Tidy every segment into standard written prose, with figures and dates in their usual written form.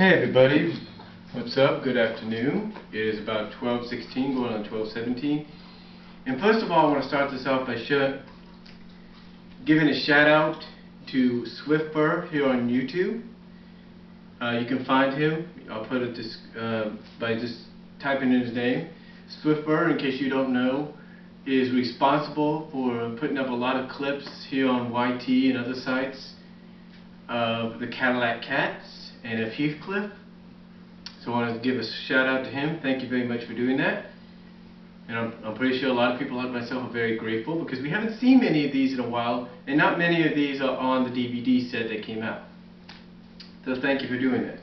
Hey everybody, what's up? Good afternoon. It is about 12:16 going on 12:17. And first of all, I want to start this off by giving a shout out to Swiftfur here on YouTube. You can find him, I'll put it by just typing in his name. Swiftfur, in case you don't know, is responsible for putting up a lot of clips here on YT and other sites of the Cadillac Cats and of Heathcliff. So I want to give a shout out to him. Thank you very much for doing that. And I'm pretty sure a lot of people like myself are very grateful because we haven't seen many of these in a while, and not many of these are on the DVD set that came out. So thank you for doing that.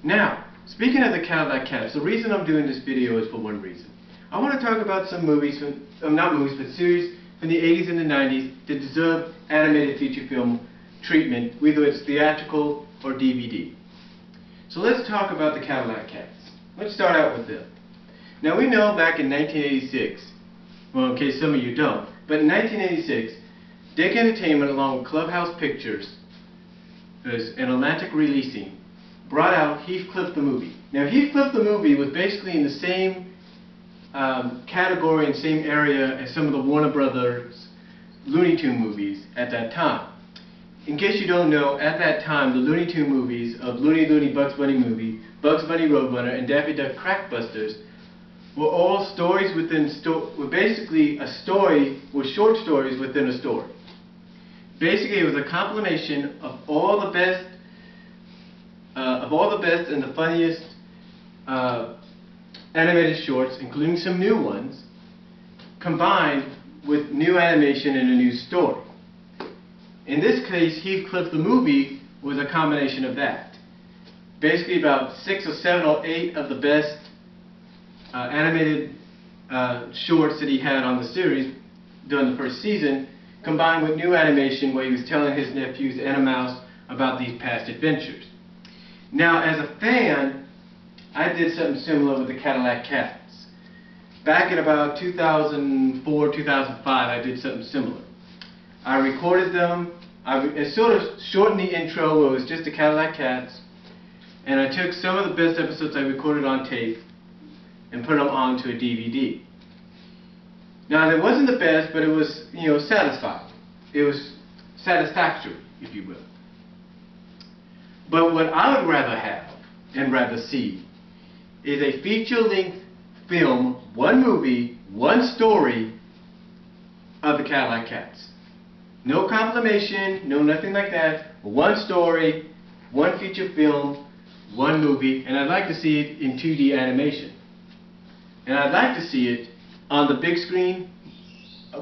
Now, speaking of the Cadillac Cats, the reason I'm doing this video is for one reason. I want to talk about some movies, not movies, but series from the 80s and the 90s that deserve animated feature film treatment, whether it's theatrical or DVD. So let's talk about the Cadillac Cats. Let's start out with them. Now we know back in 1986, well in case some of you don't, but in 1986, Dick Entertainment along with Clubhouse Pictures and Atlantic Releasing brought out Heathcliff the movie. Now Heathcliff the movie was basically in the same category and same area as some of the Warner Brothers Looney Tunes movies at that time. In case you don't know, at that time the Looney Tunes movies of Looney Looney Bugs Bunny Movie, Bugs Bunny Roadrunner, and Daffy Duck Crackbusters were all stories within were basically a story, were short stories within a story. Basically, it was a compilation of all the best and the funniest animated shorts, including some new ones, combined with new animation and a new story. In this case, Heathcliff the movie was a combination of that. Basically, about 6 or 7 or 8 of the best animated shorts that he had on the series during the first season, combined with new animation where he was telling his nephews and a mouse about these past adventures. Now, as a fan, I did something similar with the Cadillac Cats. Back in about 2004, 2005, I did something similar. I recorded them, I sort of shortened the intro where it was just the Cadillac Cats, and I took some of the best episodes I recorded on tape and put them onto a DVD. Now it wasn't the best, but it was, you know, satisfying. It was satisfactory, if you will. But what I would rather have and rather see is a feature-length film, one movie, one story of the Cadillac Cats. No compilation, no nothing like that. One story, one feature film, one movie, and I'd like to see it in 2D animation. And I'd like to see it on the big screen.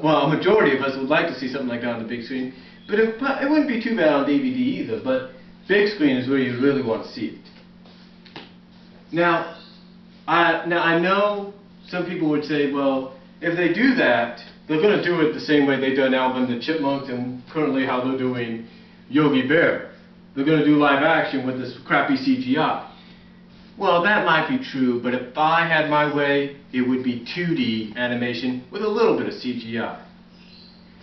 Well, a majority of us would like to see something like that on the big screen, but it wouldn't be too bad on DVD either, but big screen is where you really want to see it. Now I know some people would say, well, if they do that, they're going to do it the same way they've done Alvin the Chipmunks and currently how they're doing Yogi Bear. They're going to do live action with this crappy CGI. Well, that might be true, but if I had my way, it would be 2D animation with a little bit of CGI.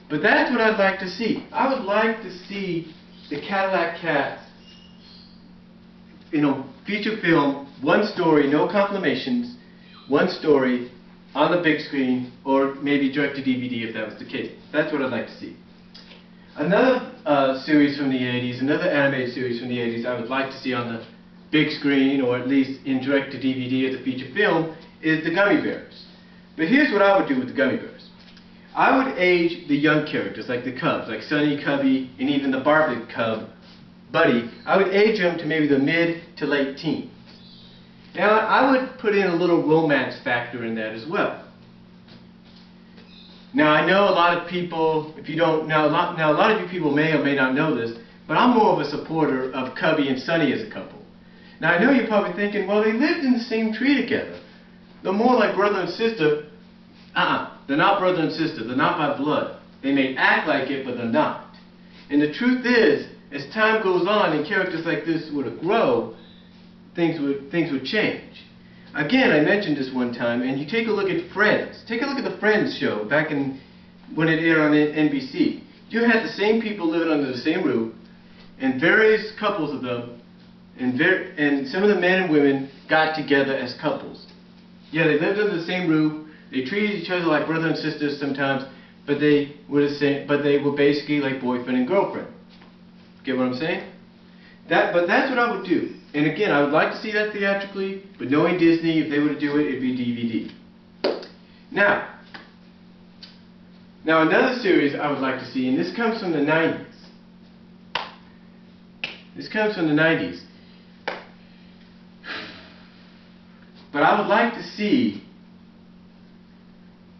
But that's what I'd like to see. I would like to see the Cadillac Cats, you know, feature film, one story, no compilations, one story, on the big screen, or maybe direct to DVD if that was the case. That's what I'd like to see. Another series from the 80s, another animated series from the 80s I would like to see on the big screen, or at least in direct to DVD as a feature film, is the Gummy Bears. But here's what I would do with the Gummy Bears. I would age the young characters, like the Cubs, like Sonny, Cubby, and even the Barbie Cub, Buddy. I would age them to maybe the mid to late teens. Now, I would put in a little romance factor in that as well. Now, I know a lot of people, if you don't know, a lot of you people may or may not know this, but I'm more of a supporter of Cubby and Sonny as a couple. Now, I know you're probably thinking, well, they lived in the same tree together. They're more like brother and sister. They're not brother and sister. They're not by blood. They may act like it, but they're not. And the truth is, as time goes on and characters like this were to grow, things would change. Again, I mentioned this one time, and you take a look at Friends. Take a look at the Friends show back when it aired on NBC. You had the same people living under the same roof, and various couples of them, and some of the men and women got together as couples. Yeah, they lived under the same roof. They treated each other like brother and sister sometimes, but they were basically like boyfriend and girlfriend. Get what I'm saying? But that's what I would do. And again, I would like to see that theatrically, but knowing Disney, if they were to do it, it'd be DVD. Now another series I would like to see, and this comes from the 90s. This comes from the 90s. But I would like to see,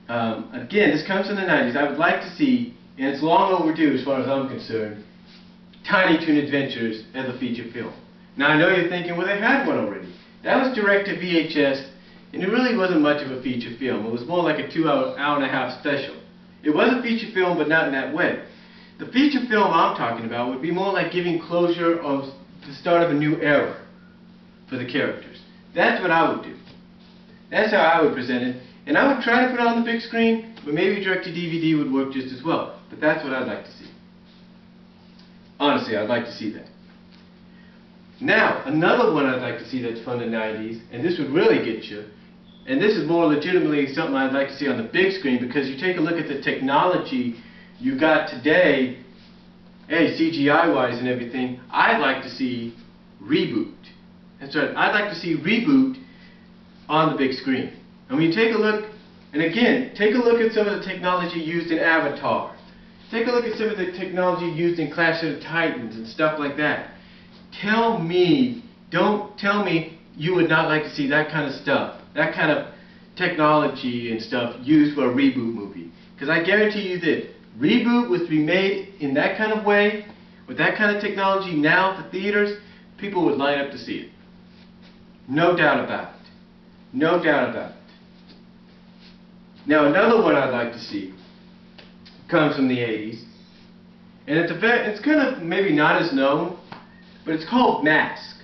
again, this comes from the 90s, I would like to see, and it's long overdue as far as I'm concerned, Tiny Toon Adventures as a feature film. Now I know you're thinking, well, they had one already. That was direct to VHS, and it really wasn't much of a feature film. It was more like a 2-hour, hour-and-a-half special. It was a feature film, but not in that way. The feature film I'm talking about would be more like giving closure of the start of a new era for the characters. That's what I would do. That's how I would present it. And I would try to put it on the big screen, but maybe direct-to-DVD would work just as well. But that's what I'd like to see. Honestly, I'd like to see that. Now, another one I'd like to see that's from the 90s, and this would really get you, and this is more legitimately something I'd like to see on the big screen, because you take a look at the technology you got today, hey, CGI-wise and everything, I'd like to see Reboot. That's right, I'd like to see Reboot on the big screen. And when you take a look, and again, take a look at some of the technology used in Avatar. Take a look at some of the technology used in Clash of the Titans and stuff like that. Don't tell me you would not like to see that kind of stuff, that kind of technology and stuff used for a reboot movie. Because I guarantee you that Reboot was to be made in that kind of way, with that kind of technology now at the theaters, people would line up to see it. No doubt about it. No doubt about it. Now another one I'd like to see comes from the 80s, and it's kind of maybe not as known, but it's called Mask.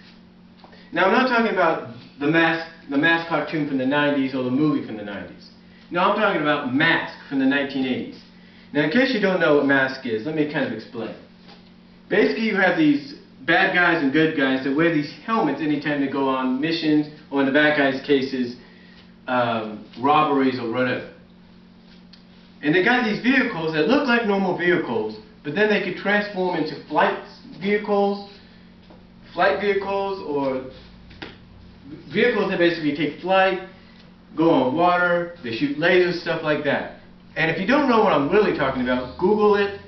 Now I'm not talking about the Mask cartoon from the 90s or the movie from the 90s. No, I'm talking about Mask from the 1980s. Now in case you don't know what Mask is, let me kind of explain. Basically you have these bad guys and good guys that wear these helmets anytime they go on missions, or in the bad guys' cases, robberies or whatever. And they got these vehicles that look like normal vehicles, but then they could transform into flight vehicles, or vehicles that basically take flight, go on water, they shoot lasers, stuff like that. And if you don't know what I'm really talking about, Google it,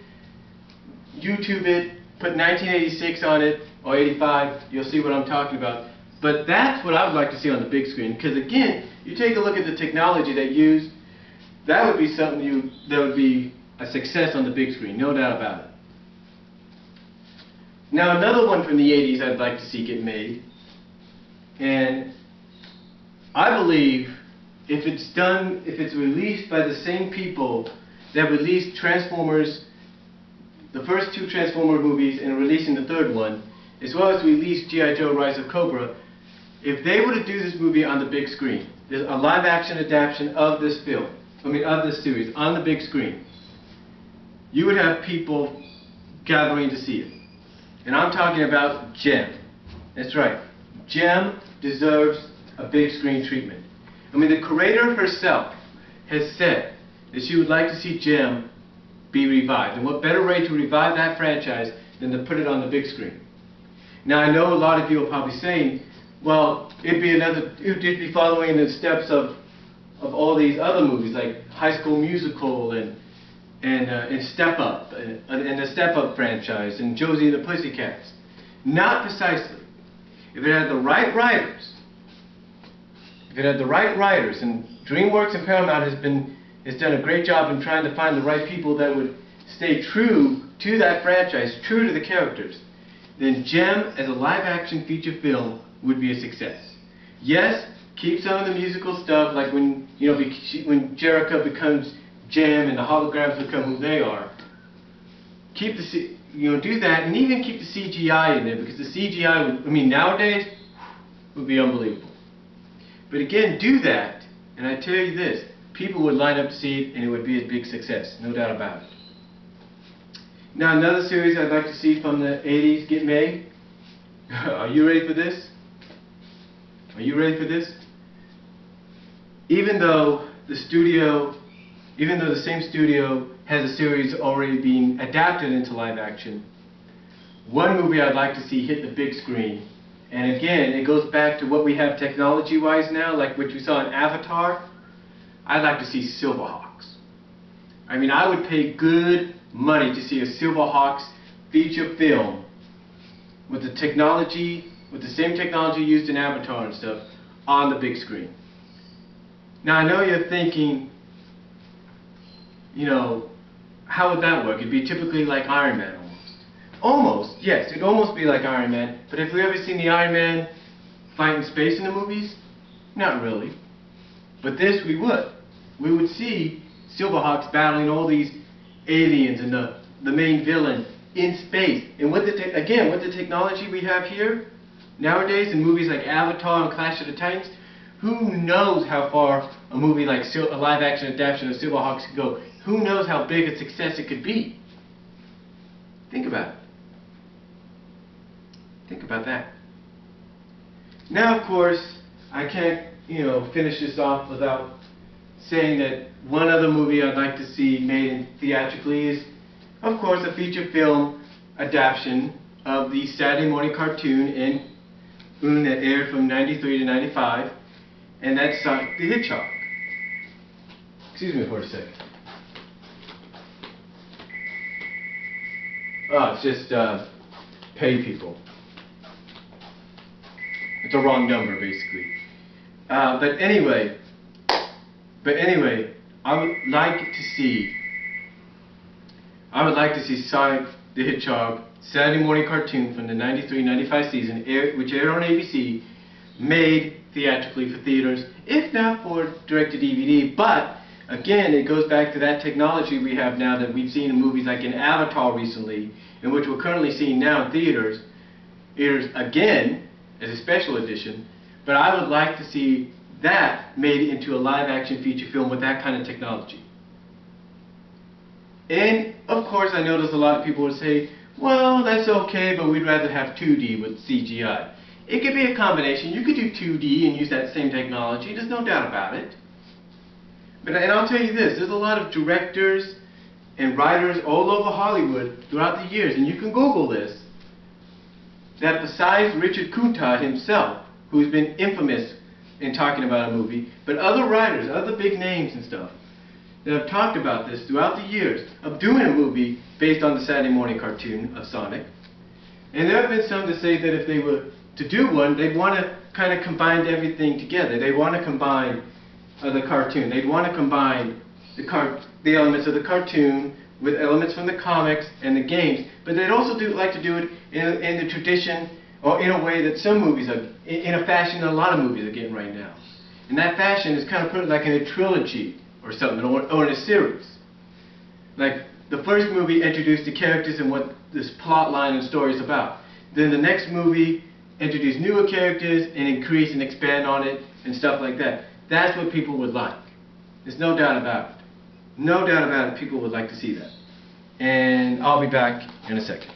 YouTube it, put 1986 on it, or 85, you'll see what I'm talking about. But that's what I would like to see on the big screen, because again, you take a look at the technology they use, that would be something that would be a success on the big screen, no doubt about it. Now another one from the 80s I'd like to see get made, and I believe if it's released by the same people that released Transformers, the first 2 Transformer movies, and releasing the 3rd one, as well as released G.I. Joe Rise of Cobra, if they were to do this movie on the big screen, there's a live-action adaptation of this film, of this series, on the big screen, you would have people gathering to see it. And I'm talking about Jem. That's right. Jem deserves a big screen treatment. I mean, the creator herself has said that she would like to see Jem be revived. And what better way to revive that franchise than to put it on the big screen? Now, I know a lot of you are probably saying, well, it'd be following in the steps of all these other movies like High School Musical and Step Up and the Step Up franchise and Josie and the Pussycats. Not precisely. If it had the right writers, and DreamWorks and Paramount has done a great job in trying to find the right people that would stay true to that franchise, true to the characters, then Jem as a live-action feature film would be a success. Yes, keep some of the musical stuff, like when Jericho becomes Jem and the holograms become who they are. Keep do that, and even keep the CGI in there, because the CGI nowadays would be unbelievable. But again, do that, and I tell you this, people would line up to see it, and it would be a big success, no doubt about it. Now another series I'd like to see from the 80s get made. Are Are you ready for this? Are you ready for this? Even though the same studio has a series already being adapted into live action, one movie I'd like to see hit the big screen, and again, it goes back to what we have technology-wise now, like what you saw in Avatar. I'd like to see Silverhawks. I mean, I would pay good money to see a Silverhawks feature film with the technology, with the same technology used in Avatar and stuff, on the big screen. Now, I know you're thinking, you know, how would that work? It'd be typically like Iron Man almost. Almost, yes, it'd almost be like Iron Man, but have we ever seen the Iron Man fight in space in the movies? Not really. But this we would. We would see Silverhawks battling all these aliens and the main villain in space. And with again, with the technology we have here, nowadays in movies like Avatar and Clash of the Titans, who knows how far a movie like a live action adaptation of Silverhawks could go? Who knows how big a success it could be? Think about it. Think about that. Now, of course, I can't, finish this off without saying that one other movie I'd like to see made theatrically is, of course, a feature film adaptation of the Saturday morning cartoon in Toon that aired from '93 to '95, and that's Sonic the Hedgehog. Excuse me for a second. Oh, it's just pay people. It's a wrong number, basically. But anyway, I would like to see Sonic the Hedgehog Saturday morning cartoon from the '93-'95 season, which aired on ABC, made theatrically for theaters, if not for direct-to-DVD. But again, it goes back to that technology we have now that we've seen in movies like in Avatar recently, and which we're currently seeing now in theaters again as a special edition. But I would like to see that made into a live-action feature film with that kind of technology. And of course, I know there's a lot of people who say, well, that's okay, but we'd rather have 2D with CGI. It could be a combination. You could do 2D and use that same technology. There's no doubt about it. And I'll tell you this, there's a lot of directors and writers all over Hollywood throughout the years, and you can Google this, that besides Richard Coulthard himself, who's been infamous in talking about a movie, but other writers, other big names and stuff, that have talked about this throughout the years of doing a movie based on the Saturday morning cartoon of Sonic. And there have been some that say that if they were to do one, they'd want to kind of combine everything together. They want to combine the cartoon. They'd want to combine the elements of the cartoon with elements from the comics and the games, but they'd also like to do it in the tradition, or in a way that some movies are, in a fashion that a lot of movies are getting right now. And that fashion is kind of put like in a trilogy or something, or in a series. Like the first movie introduced the characters and what this plot line and story is about. Then the next movie introduced newer characters and increase and expand on it and stuff like that. That's what people would like. There's no doubt about it. No doubt about it, people would like to see that. And I'll be back in a second.